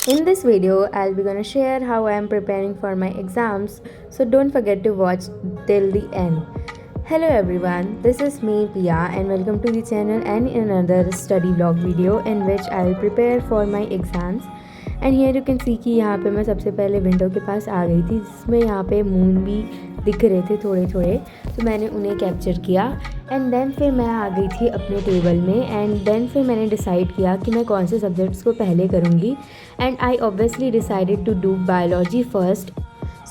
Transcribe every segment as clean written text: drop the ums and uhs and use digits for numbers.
In this video, I'll be gonna share how I am preparing for my exams, so don't forget to watch till the end. Hello everyone, this is me Pia and welcome to the channel and in another study vlog video in which I'll prepare for my exams. And here you can see कि यहाँ पे मैं सबसे पहले window के पास आ गई थी जिसमें यहाँ पे मून भी दिख रहे थे थोड़े थोड़े, तो मैंने उन्हें कैप्चर किया। एंड देन फिर मैं आ गई थी अपने टेबल में एंड देन फिर मैंने डिसाइड किया कि मैं कौन से सब्जेक्ट्स को पहले करूँगी। And I obviously decided to do biology first.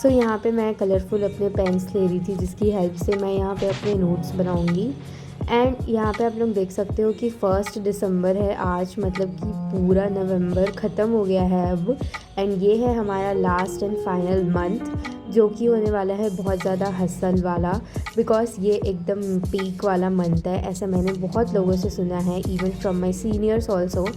So यहाँ पे मैं कलरफुल अपने पेन्स ले रही थी जिसकी हेल्प से मैं यहाँ पे अपने नोट्स बनाऊँगी। एंड यहाँ पे आप लोग देख सकते हो कि 1 दिसंबर है आज, मतलब कि पूरा नवंबर ख़त्म हो गया है अब। एंड ये है हमारा लास्ट एंड फाइनल मंथ जो कि होने वाला है बहुत ज़्यादा हसल वाला, बिकॉज ये एकदम पीक वाला मंथ है, ऐसा मैंने बहुत लोगों से सुना है, even from my seniors also.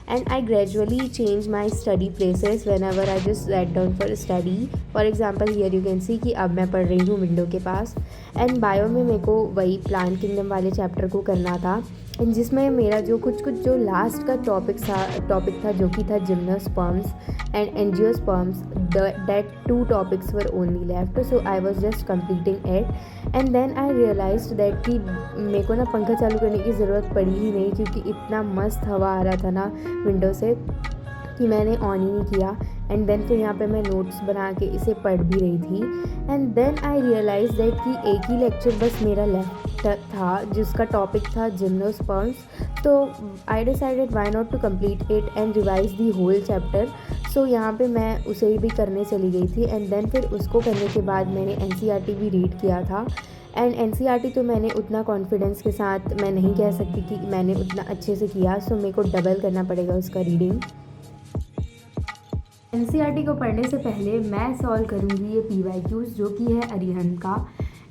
And I gradually change my study places when ever I just set down for study. For example here you can see कि अब मैं पढ़ रही हूँ विंडो के पास। एंड बायो में मेरे को वही प्लांट किंगडम वाले चैप्टर को करना था, एंड जिसमें मेरा जो कुछ जो लास्ट का टॉपिक था जो कि था gymnosperms and angiosperms, that 2 topics were only left, so I was just completing it. And then I realised that कि मेरे को ना पंखा चालू करने की ज़रूरत पड़ी ही नहीं क्योंकि इतना मस्त हवा आ रहा था ना विंडो से कि मैंने ऑन ही नहीं किया। एंड देन फिर यहाँ पे मैं नोट्स बना के इसे पढ़ भी रही थी। And then I realise that कि एक ही लेक्चर बस मेरा लेफ्ट था जिसका टॉपिक था जिम्नोस्पर्म्स, तो I decided why not to complete it and revise the whole chapter. So यहाँ पे मैं उसे भी करने चली गई थी। एंड देन फिर उसको करने के बाद मैंने एनसीईआरटी भी रीड किया था। एंड एनसीईआरटी तो मैंने उतना कॉन्फिडेंस के साथ मैं नहीं कह सकती कि मैंने उतना अच्छे से किया, सो मेरे को डबल करना पड़ेगा उसका रीडिंग। एनसीईआरटी को पढ़ने से पहले मैं सॉल्व करूँगी ये पीवाईक्यूज़ जो कि है अरिहंत का।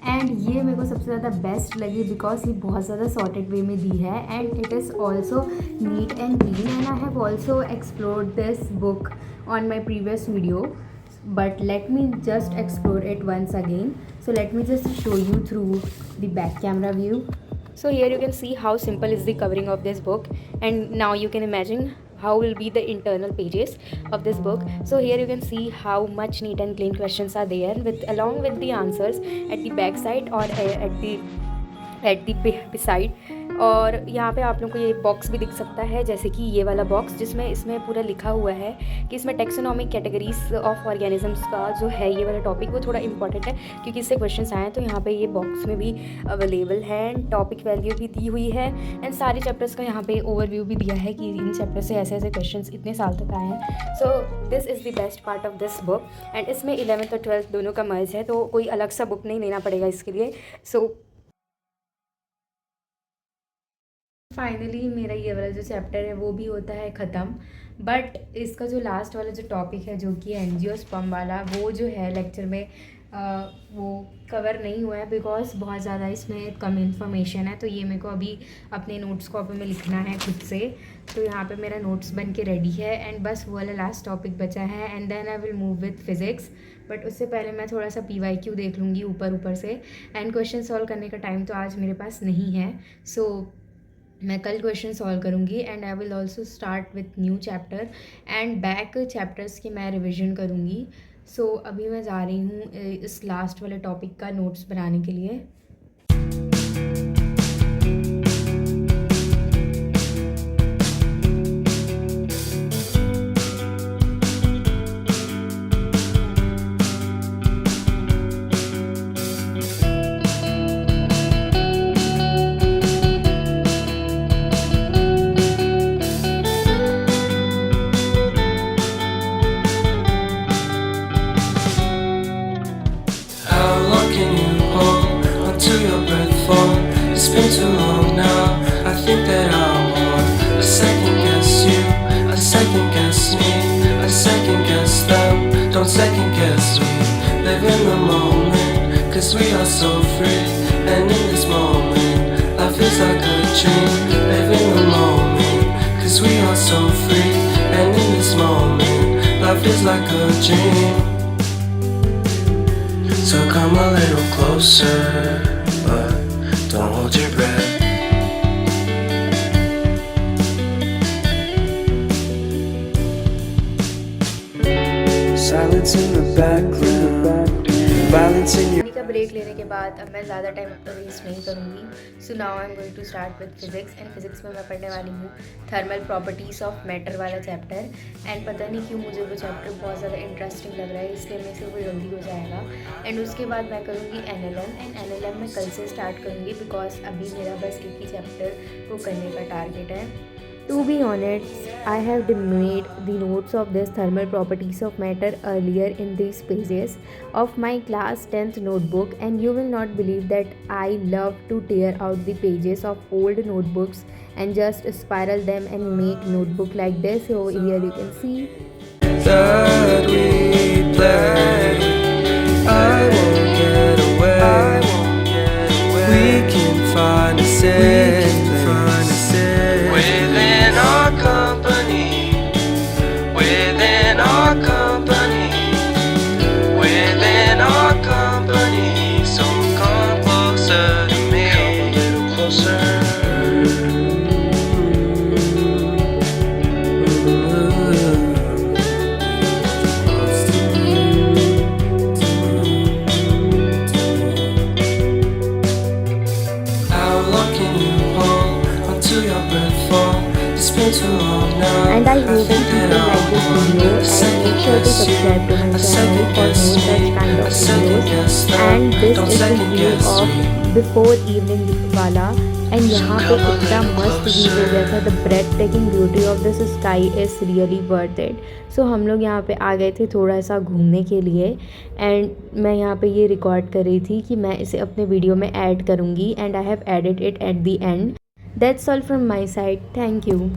एंड ये मेरे को सबसे ज़्यादा बेस्ट लगी बिकॉज ये बहुत ज़्यादा सॉर्टेड वे में दी है and it is also neat and clean. And I have also explored this book on my previous video, but let me just explore it once again. So let me just show you through the back camera view. So here you can see how simple is the covering of this book, and now you can imagine how will be the internal pages of this book. So here you can see how much neat and clean questions are there with along with the answers at the back side or at the beside. और यहाँ पे आप लोगों को ये box भी दिख सकता है जैसे कि ये वाला बॉक्स जिसमें इसमें पूरा लिखा हुआ है कि इसमें टेक्सोनॉमिक कैटेगरीज ऑफ ऑर्गेनिजम्स का जो है ये वाला टॉपिक वो थोड़ा इंपॉर्टेंट है क्योंकि इससे क्वेश्चंस आए, तो यहाँ पे ये बॉक्स में भी अवेलेबल है एंड टॉपिक वैल्यू भी दी हुई है एंड सारे चैप्टर्स का यहाँ पे ओवरव्यू भी दिया है कि इन चैप्टर से ऐसे ऐसे क्वेश्चन इतने साल तक आए हैं। So this is the best part of this book and इसमें 11th और 12th दोनों का मर्ज है, तो कोई अलग सा बुक नहीं लेना पड़ेगा इसके लिए। सो फाइनली मेरा ये वाला जो चैप्टर है वो भी होता है ख़त्म, बट इसका जो लास्ट वाला जो टॉपिक है जो कि एंजियोस्पर्म वाला वो जो है लेक्चर में वो कवर नहीं हुआ है बिकॉज बहुत ज़्यादा इसमें कम इन्फॉर्मेशन है, तो ये मेरे को अभी अपने नोट्स कॉपी में लिखना है खुद से। तो यहाँ पे मेरा नोट्स बन के रेडी है एंड बस वो वाला लास्ट टॉपिक बचा है and then I will move with physics. But उससे पहले मैं थोड़ा सा पीवाईक्यू देख लूँगी ऊपर से, एंड क्वेश्चन सॉल्व करने का टाइम तो आज मेरे पास नहीं है, सो मैं कल क्वेश्चन सॉल्व करूँगी। And I will also start with new chapter and back chapters की मैं रिविज़न करूँगी। सो अभी मैं जा रही हूँ इस लास्ट वाले टॉपिक का नोट्स बनाने के लिए। It's been too long now. I think that I want a second guess you, a second guess me, a second guess them. Don't second guess me. Live in the moment, 'cause we are so free. And in this moment, life is like a dream. Live in the moment, 'cause we are so free. And in this moment, life is like a dream. So come a little closer, but don't hold your breath. Silence in the background, violence in your पानी का break लेने के बाद अब मैं ज़्यादा time waste नहीं करूँगी. So now I am going to start with physics. And physics में मैं पढ़ने वाली हूँ थर्मल प्रॉपर्टीज़ ऑफ मैटर वाला चैप्टर. एंड पता नहीं क्यों मुझे वो चैप्टर बहुत ज़्यादा इंटरेस्टिंग लग रहा है, इसलिए मेरे से वो जल्दी हो जाएगा. एंड उसके बाद मैं करूँगी NLM. एंड NLM मैं कल से स्टार्ट करूँगी बिकॉज अभी मेरा बस एक ही चैप्टर को करने का टारगेट है. To be honest, I have made the notes of this thermal properties of matter earlier in these pages of my class 10th notebook, and you will not believe that I love to tear out the pages of old notebooks and just spiral them and make notebook like this. So here you can see that we play. I won't get away. We can find a safe place within our company, within our company, within our company. So come closer to me, come a little closer. How long can you hold until your breath falls? It's been too long now. and I hope you people like this video, and make sure to subscribe to my channel for more such kind of videos. And this is the view of before evening wala. And यहाँ पे इतना मस्त view हो गया था. The breathtaking beauty of this sky is really worth it. So हम लोग यहाँ पे आ गए थे थोड़ा सा घूमने के लिए. एंड मैं यहाँ पे ये रिकॉर्ड कर रही थी कि मैं इसे अपने वीडियो में ऐड करूँगी. And I have added it at the end. That's all from my side. Thank you.